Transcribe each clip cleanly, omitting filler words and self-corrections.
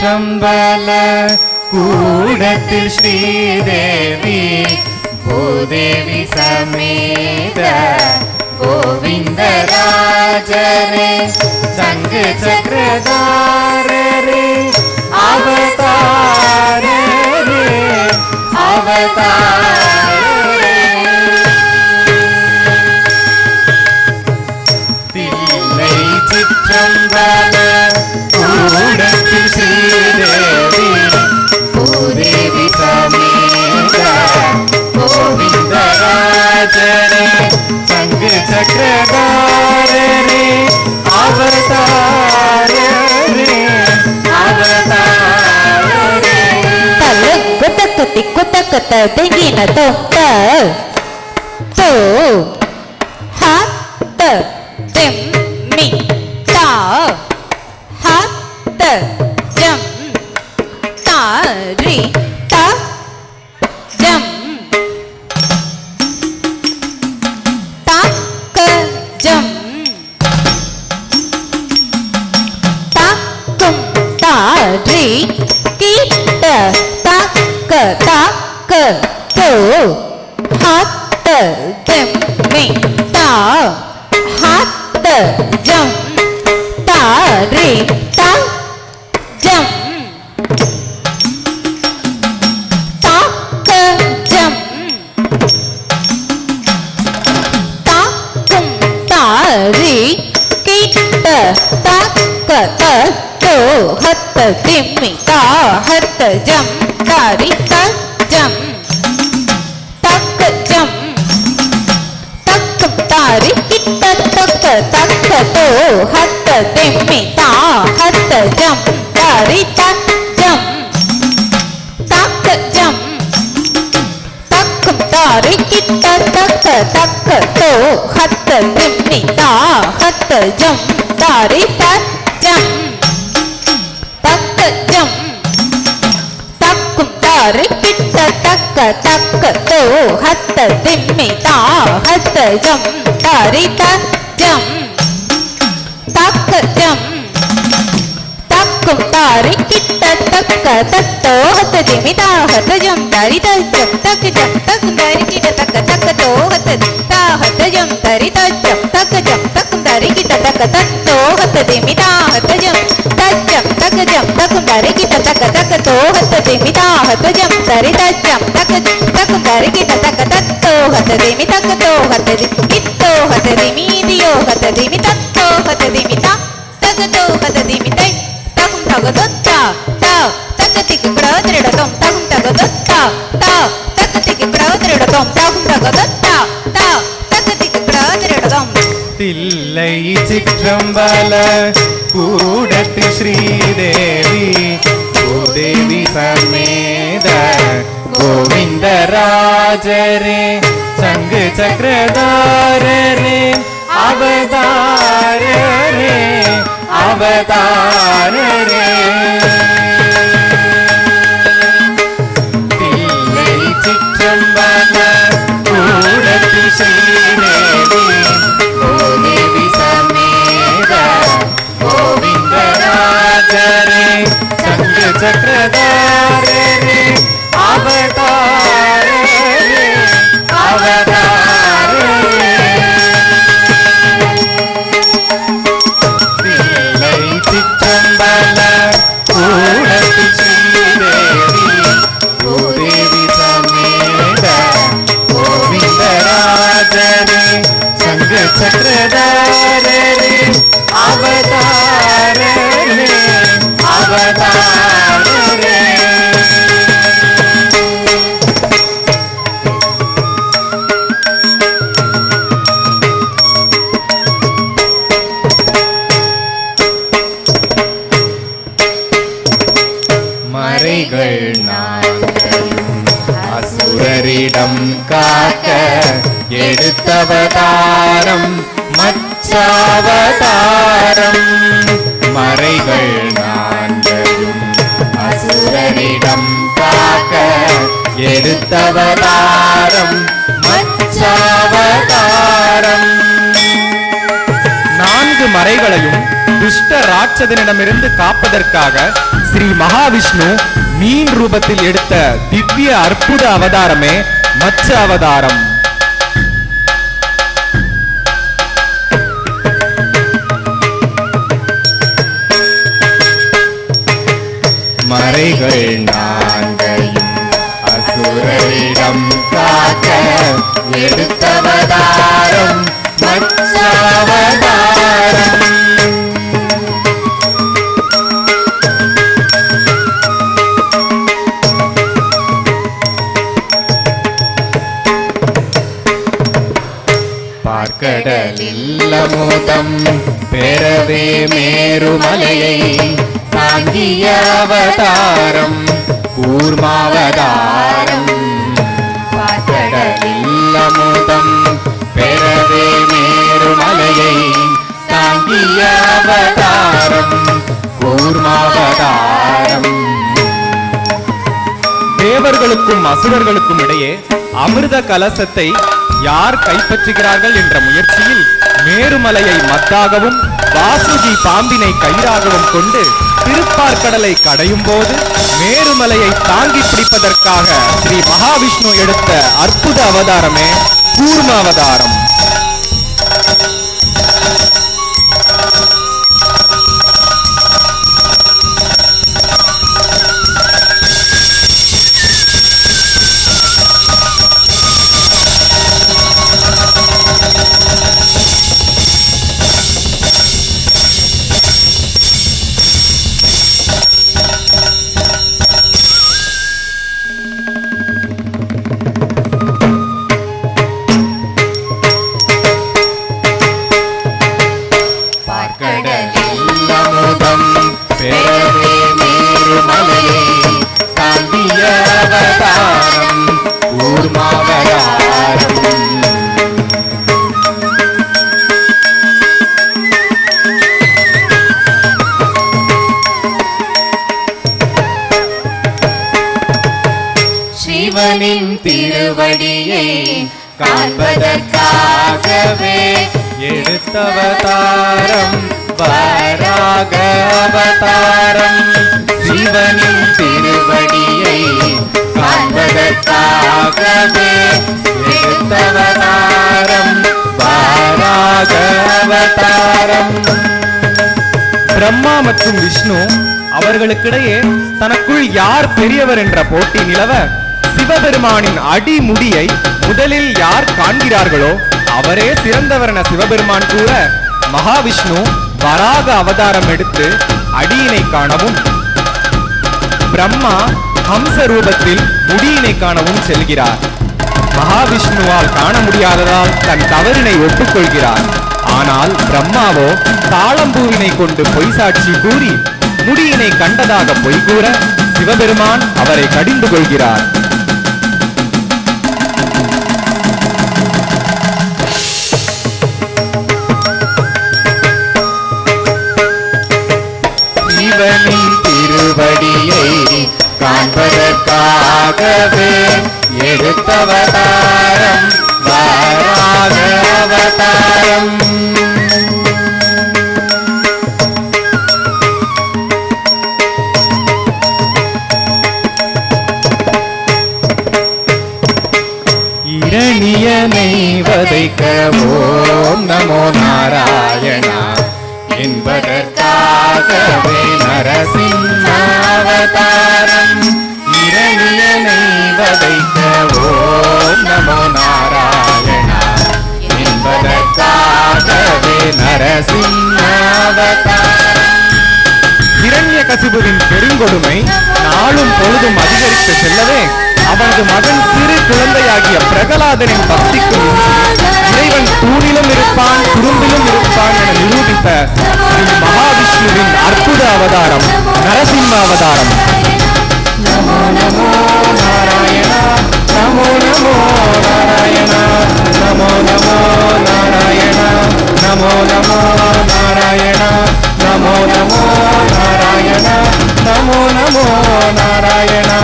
திருச்சிற்றம்பல கூடத்தில் ஸ்ரீதேவி பூதேவி சமேத கோவிந்தராஜரே சங்கு சக்கரதாரரே அவதாரரே அவதாரரே தில்லை சிற்றம்பல கூடத்தில் ஸ்ரீதேவி பூதேவி சமேத கோவிந்தராஜரே சங்கு சக்கரதாரரே அவதாரரே அவதாரரே தலகுதகதி குதகத தெங்கின தொத்த தோ ஹாத்த தெம்மி தா ஹாத்த ஜம் தாரி தா ஜம் தாக்க ஜம் தாக்கும் தாரி கீட்ட தாக்க தாக்க தோ ஹாத்த தெம்மி தா ஹாத்த ஜம் தாரி தா ஜம் தாக்க ஜம் தாக்கும் தாரி கீட்ட தாக்க தோ ஹத்த திம்மி தா ஹத்த ஜம் தாரி த ஜம் தக்க ஜம் தக்கும் தாரி கிட்ட தக்க தக்க தோ ஹத்த திம்மி தா ஹத்த ஜம் தாரி த ஜம் தக்க ஜம் தக்கும் தாரி கிட்ட தக்க தக்க தோ ஹத்த திம்மி தா ஹத்த ஜம் தாரி த ஜம் தக்க ஜம் தக்கும் தாரி கிட்ட தக்க தக்க தோ ஹத்த திம்மி தா ஹத்த ஜம் தாரி த ஜம் தக்க ஜம் தக்கும் தாரி கிட்ட தக்க தத்தோ ஹத்த திம்மி தா ஹத்த ஜம் தாரி த ஜம் தக்க ஜம் தக்கும் தாரி கிட்ட தக்க தக்க தோ ஹத்த தா ஹத்த ஜம் தாரி த ஜம் தக்க ஜம் தக்கும் தாரி கிட்ட தக்க தத்தோ ஹத்த திம்மி தா ஹத்த ஜம் த ஜம் தக்க ஜம் தக்கும் தாரி கிட்ட தக்க தக்க தோ ஹத்த திம்மி தா ஹத்த ஜம் தாரி த ஜம் தக்க தக்கும் தாரி கிட்ட தக்க தத்தோ ஹத்த திம்மி தக்க தோ ஹத்த கித்தோ ஹத்த திம்மி தியோ ஹத்த திம்மி தத்தோ ஹத்த திம்மி தா தக்க தோ ஹத்த திம்மி தை தக்கும் தக தொத்தா தா தக்க திக்கு பிரதரிடதம் தகும் தக தொத்தா தா தக்க திக்கு பிரதரிடதம் தகும் தக தொத்தா தா தக்க திக்கு பிரதரிடதம் தில்லை சிற்றம்பல கூடத்தில் ஸ்ரீதேவி பூதேவி சமேத கோவிந்தராஜரே சங்கு சக்கரதாரரே அவதாரரே அவதாரரே தில்லை சிற்றம்பல கூடத்தில் ஸ்ரீதேவி பூதேவி சமேத கோவிந்தராஜரே சங்கு சக்கரதாரரே அவதாரரே அவதாரரே தில்லை சிற்றம்பல கூடத்தில் ஸ்ரீதேவி பூதேவி சமேத கோவிந்தராஜரே சங்கு சக்கரதாரரே அவதாரரே அவதாரரே மறைகள் நான்கையும் அசுரரிடம் காக்க எடுத்தவதாரம் மச்சாவதாரம் மறைகள் நான்கையும் அசுரரிடம் காக்க எடுத்தவதாரம் மச்சாவதாரம் நான்கு மறைகளையும் துஷ்ட ராட்சதனிடமிருந்து காப்பதற்காக ஸ்ரீ மகாவிஷ்ணு மீன் ரூபத்தில் எடுத்த திவ்ய அற்புத அவதாரமே மச்ச அவதாரம். மறைகள் நான்கையும் அசுரரிடம் காக்க எடுத்தவதாரம் மச்ச அவதாரம். பார்க்கடலில் அமுதம் பெறவே மேருமலையை தாங்கிய அவதாரம் கூர்மாவதாரம். பார்க்கடலில் அமுதம் பெறவே மேருமலையை தாங்கிய அவதாரம் கூர்மாவதாரம். தேவர்களுக்கும் அசுரர்களுக்கும் இடையே அமிர்த கலசத்தை யார் கைப்பற்றுகிறார்கள் என்ற முயற்சியில் மேருமலையை மத்தாகவும் வாசுகி பாம்பினை கயிறாகவும் கொண்டு திருப்பார்கடலை கடையும் போது மேருமலையை தாங்கி பிடிப்பதற்காக ஸ்ரீ மகாவிஷ்ணு எடுத்த அற்புத அவதாரமே கூர்ம அவதாரம். கடலில் அமுதம் பெறவே மேருமலையை தாங்கிய அவதாரம் கூர்மாவதாரம். சிவனின் திருவடியை காண்பதற்காகவே எடுத்தவதாரம் வராக அவதாரம். சிவனின் திருவடியை காண்பதற்காகவே எடுத்தவதாரம் வராக அவதாரம். பிரம்மா மற்றும் விஷ்ணு அவர்களுக்கிடையே தனக்குள் யார் பெரியவர் என்ற போட்டி நிலவ சிவபெருமானின் அடிமுடியை முதலில் யார் காண்கிறார்களோ அவரே சிறந்தவர் என சிவபெருமான் கூற மகாவிஷ்ணு வராக அவதாரம் எடுத்து அடியினை காணவும் பிரம்மா ஹம்ச ரூபத்தில் முடியினை காணவும் செல்கிறார். மகாவிஷ்ணுவால் காண முடியாததால் தன் தவறினை ஒப்புக்கொள்கிறார். ஆனால் பிரம்மாவோ தாளம்பூவினை கொண்டு பொய் சாட்சி கூறி முடியினை கண்டதாக பொய் கூற சிவபெருமான் அவரை கடிந்து கொள்கிறார். சிவனின் திருவடியை காண்பதற்காகவே எடுத்தவதாரம் வராக அவதாரம். இரணியனை வதைக்க ஓம் நமோ நாராயணா என்பதற்காகவே நரசிம்ம அவதாரம். இரணியனை வதைக்க ஓம் நமோ நாராயணா என்பதற்காகவே நரசிம்ம அவதாரம். ஹிரண்யகசிபுவின் பெருங்கொடுமை நாளும் பொழுதும் அதிகரித்து செல்லவே அவனது மகன் சிறு குழந்தையாகிய பிரகலாதனின் பக்திக்கு இறைவன் தூணிலும் இருப்பான் குறும்பிலும் இருப்பான் என நிரூபித்த ஸ்ரீ மகாவிஷ்ணுவின் அற்புத அவதாரம் நரசிம்ம அவதாரம். நமோ நமோ நாராயணா நமோ நமோ நாராயணா நமோ நமோ நாராயணா நமோ நமோ நாராயணா நமோ நமோ நாராயணா நமோ நமோ நாராயணா.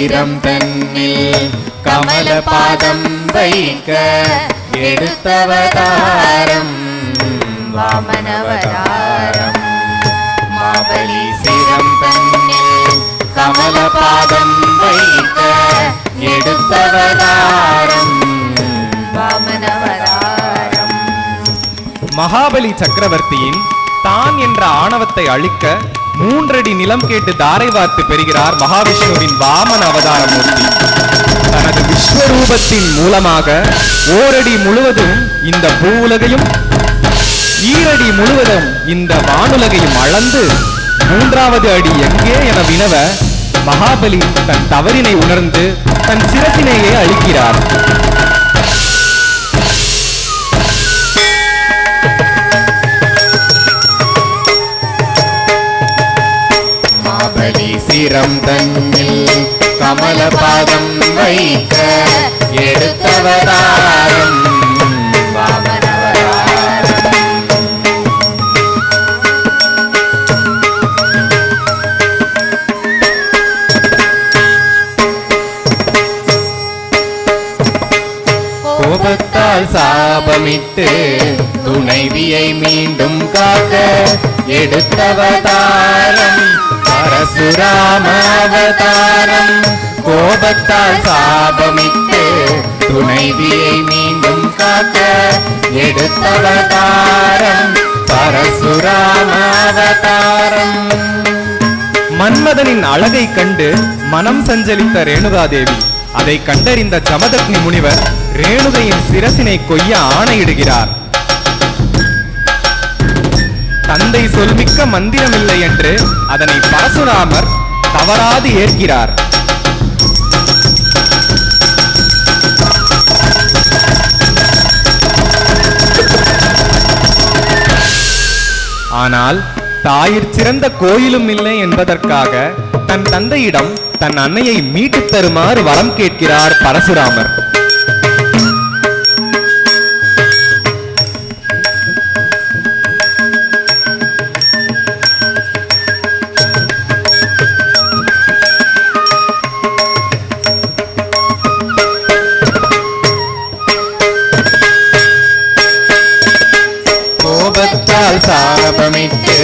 சிரம் தன்னில் கமல பாதம் வைக்க எடுத்தவதாரம் வாமனவதாரம். மாபலி சிரம் தன்னில் கமல பாதம் வைக்க எடுத்தவதாரம் வாமனவதாரம். மகாபலி சக்கரவர்த்தியின் தான் என்ற ஆணவத்தை அழிக்க 3 அடி நிலம் கேட்டு தாரை வார்த்து பெறுகிறார் மகாவிஷ்ணுவின் வாமன அவதார மூர்த்தி. தனது விஸ்வரூபத்தின் மூலமாக 1 அடி முழுவதும் இந்த பூவுலகையும் 2 அடி முழுவதும் இந்த வானுலகையும் அளந்து 3வது அடி எங்கே என வினவ மகாபலி தன் தவறினை உணர்ந்து தன் சிரசினையே அழிக்கிறார். மாபலி சிரம் தன்னில் கமல பாதம் வைக்க எடுத்தவதாரம் வாமனவதாரம். கோபத்தால் சாபமிட்டு துணைவியை மீண்டும் காக்க எடுத்தவதாரம் பரசுராம அவதாரம். கோபத்தால் சாபமிட்டு துணைவியை மீண்டும் காக்க எடுத்தவதாரம் பரசுராம அவதாரம். மன்மதனின் அழகை கண்டு மனம் சஞ்சலித்த ரேணுகாதேவி அதை கண்டறிந்த ஜமதக்னி முனிவர் ரேணுகையின் சிரசினை கொய்ய ஆணையிடுகிறார். தந்தை சொல்மிக்க மந்திரமில்லை என்று அதனை பரசுராமர் தவறாது ஏற்கிறார். ஆனால் தாயிற் சிறந்த கோயிலும் இல்லை என்பதற்காக தன் தந்தையிடம் தன் அன்னையை மீட்டுத் தருமாறு வரம் கேட்கிறார் பரசுராமர். சாபமிட்டு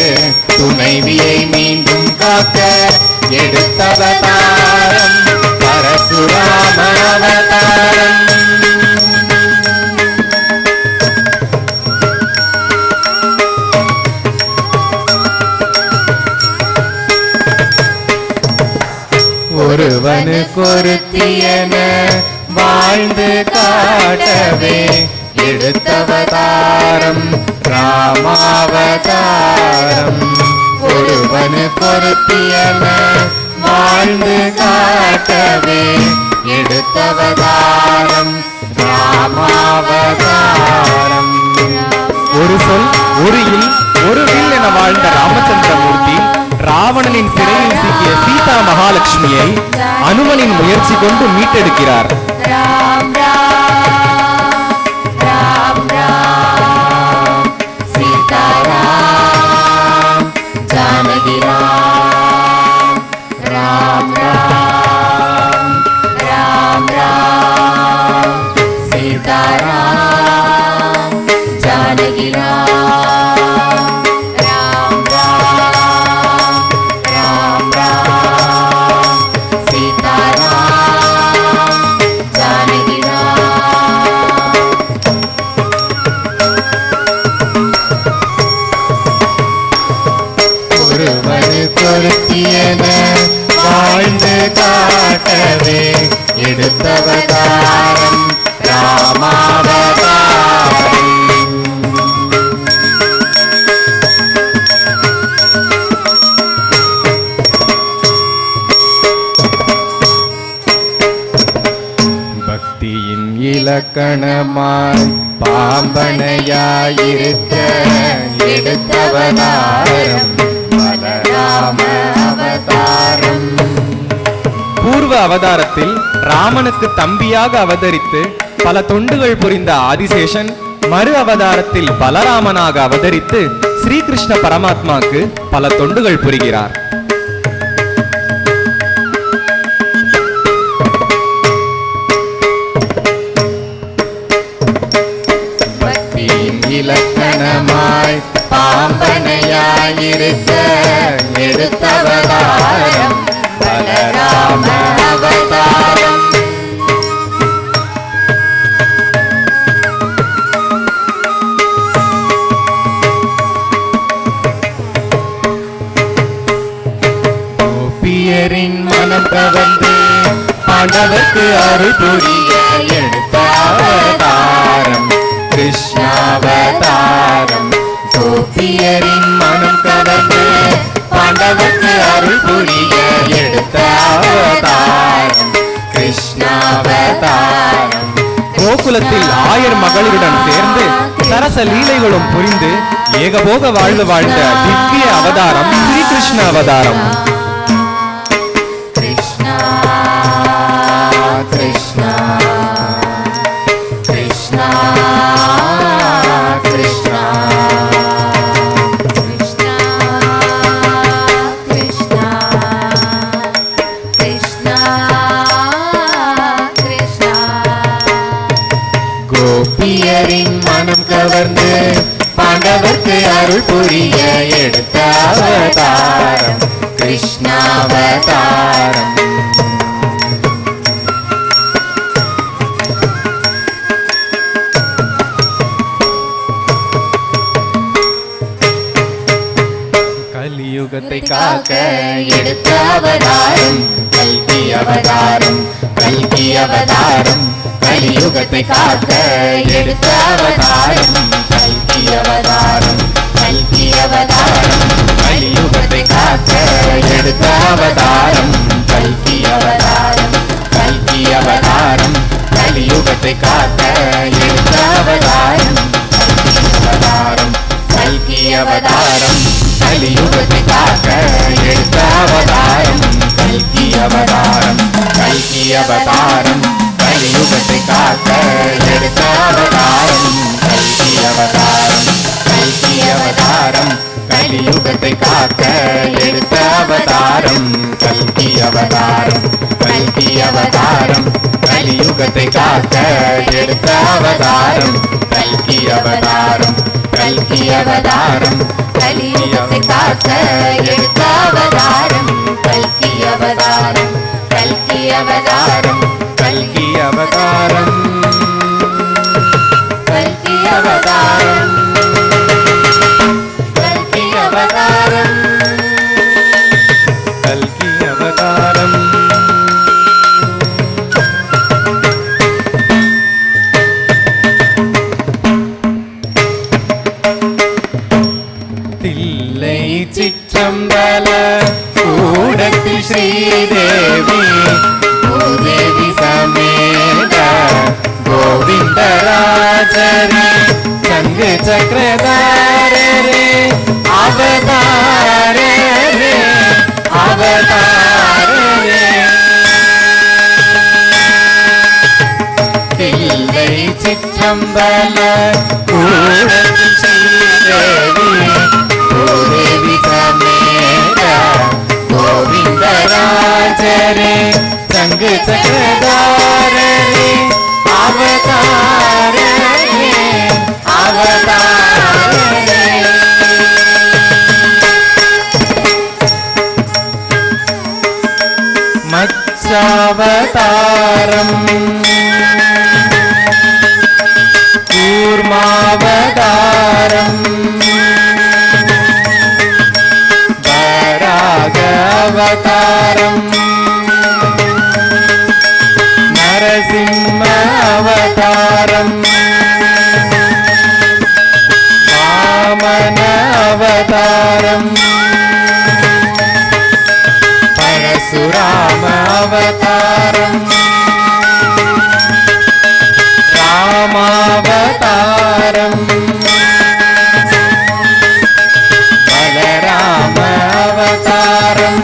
துணைவியை மீண்டும் காக்க எடுத்தவதாரம் பரசுராம அவதாரம். ஒருவனுக்கொருத்தியென வாழ்ந்து காட்டவே எடுத்தவதாரம் ராமாவதாரம். ஒருவனுக்கொருத்தியென வாழ்ந்து காட்டவே எடுத்தவதாரம் ராமாவதாரம். ஒரு சொல் ஒரு இல் ஒரு வில் என வாழ்ந்த ராமச்சந்திரமூர்த்தி ராவணனின் சிறையில் சிக்கிய சீதா மகாலட்சுமியை அனுமனின் முயற்சி கொண்டு மீட்டெடுக்கிறார். ராம் ராம் ராம் சீதாராம் ஜானகி ராம் ராம் ராம் ராம் ராம் சீதாராம் ஜானகி ராம் ராம் ராம் ராம் ராம் சீதாராம் ஜானகி ராம். ஒருவனுக்கொருத்தியென வாழ்ந்து காட்டவே எடுத்தவதாரம் ராமாவதாரம். பக்தியின் இலக்கணமாய் பாம்பனையாயிருக்க எடுத்தவதாரம் பலராம அவதாரம். பூர்வ அவதாரத்தில் ராமனுக்கு தம்பியாக அவதரித்து பல தொண்டுகள் புரிந்த ஆதிசேஷன் மறு அவதாரத்தில் பலராமனாக அவதரித்து ஸ்ரீகிருஷ்ண பரமாத்மாக்கு பல தொண்டுகள் புரிகிறார். இருக்க எடுத்தவதாரம் பலராம அவதாரம். கோபியரின் மனம் கவர்ந்து பாண்டவர்க்கு அருள் புரிய எடுத்த அவதாரம் கிருஷ்ணாவதாரம். கோபியரின் மனம் கவர்ந்து பாண்டவர்க்கு அருள் புரிய எடுத்த அவதாரம் கிருஷ்ணாவதாரம். கோகுலத்தில் 1000 மகளிருடன் சேர்ந்து சரச லீலைகளும் புரிந்து ஏகபோக வாழ்வு வாழ்ந்த திவ்ய அவதாரம் ஸ்ரீ கிருஷ்ண அவதாரம். கிருஷ்ணா கிருஷ்ணா கிருஷ்ணா கிருஷ்ணா கிருஷ்ணா கிருஷ்ணா கிருஷ்ணா கிருஷ்ணா. கோபியரின் மனம் கவர்ந்து பாண்டவர்க்கு அருள் புரிய எடுத்த அவதாரம் கிருஷ்ணாவதாரம். கலியுகத்தை காக்க எடுத்த அவதாரம் கல்கி அவதாரம் கல்கி அவதாரம். கலியுகத்தை காக்க எடுத்த அவதாரம் கல்கி அவதாரம் கல்கி அவதாரம். கலியுகத்தை காக்க எடுத்த அவதாரம் கல்கி அவதாரம் கல்கி அவதாரம். கலியுகத்தை காக்க எடுத்த அவதாரம் கல்கி அவதாரம். கலியுகத்தை காக்க எடுத்த அவதாரம் கல்கி அவதாரம் கல்கி அவதாரம். கலியுகத்தை காக்க எடுத்த அவதாரம் கல்கி அவதாரம் கல்கி அவதாரம். கலியுகத்தை காக்க எடுத்த அவதாரம் கல்கி அவதாரம் கல்கி அவதாரம். கலியுகத்தை காக்க எடுத்த அவதாரம் கல்கி அவதாரம் கல்கி அவதாரம். கலியுகத்தை காக்க எடுத்த அவதாரம் கல்கி அவதாரம் கல்கி அவதாரம் கல்கி அவதாரம் கல்கி அவதாரம் கல்கி அவதாரம் கல்கி அவதாரம். தில்லை சிற்றம்பல கூடத்தில் ஸ்ரீதேவி பூதேவி சமேத கோவிந்தராஜரே சங்கு சக்கரதாரரே அவதாரரே அவதாரரே. தில்லை சிற்றம்பல கூடத்தில் ஸ்ரீதேவி பூதேவி சமேத கோவிந்தராஜரே சங்கு சக்கரதாரரே அவதாரரே அவதாரரே. மச்சாவதாரம் கூர்மாவதாரம் வராகவதாரம் நரசிம்ம அவதாரம் வாமன அவதாரம் பரசுராம அவதாரம் ராமாவதாரம் பலராம அவதாரம்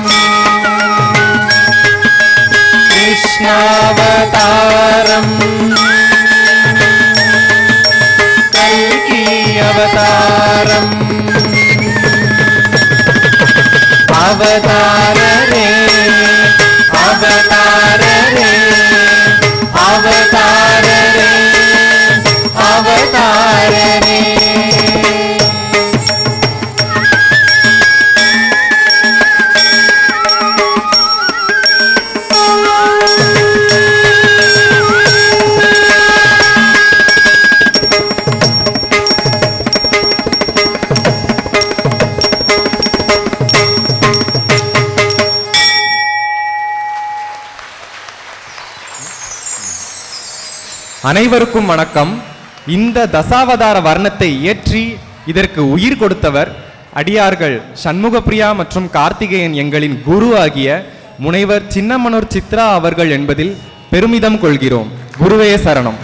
கிருஷ்ணாவதாரம் கல்கி அவதாரம் அவதாரரே அவதாரரே அவதாரரே அவதாரரே. அனைவருக்கும் வணக்கம். இந்த தசாவதார வர்ணத்தை இயற்றி இதற்கு உயிர் கொடுத்தவர் அடியார்கள் சண்முகப்பிரியா மற்றும் கார்த்திகேயன் எங்களின் குரு ஆகிய முனைவர் சின்னமனூர் சித்ரா அவர்கள் என்பதில் பெருமிதம் கொள்கிறோம். குருவே சரணம்.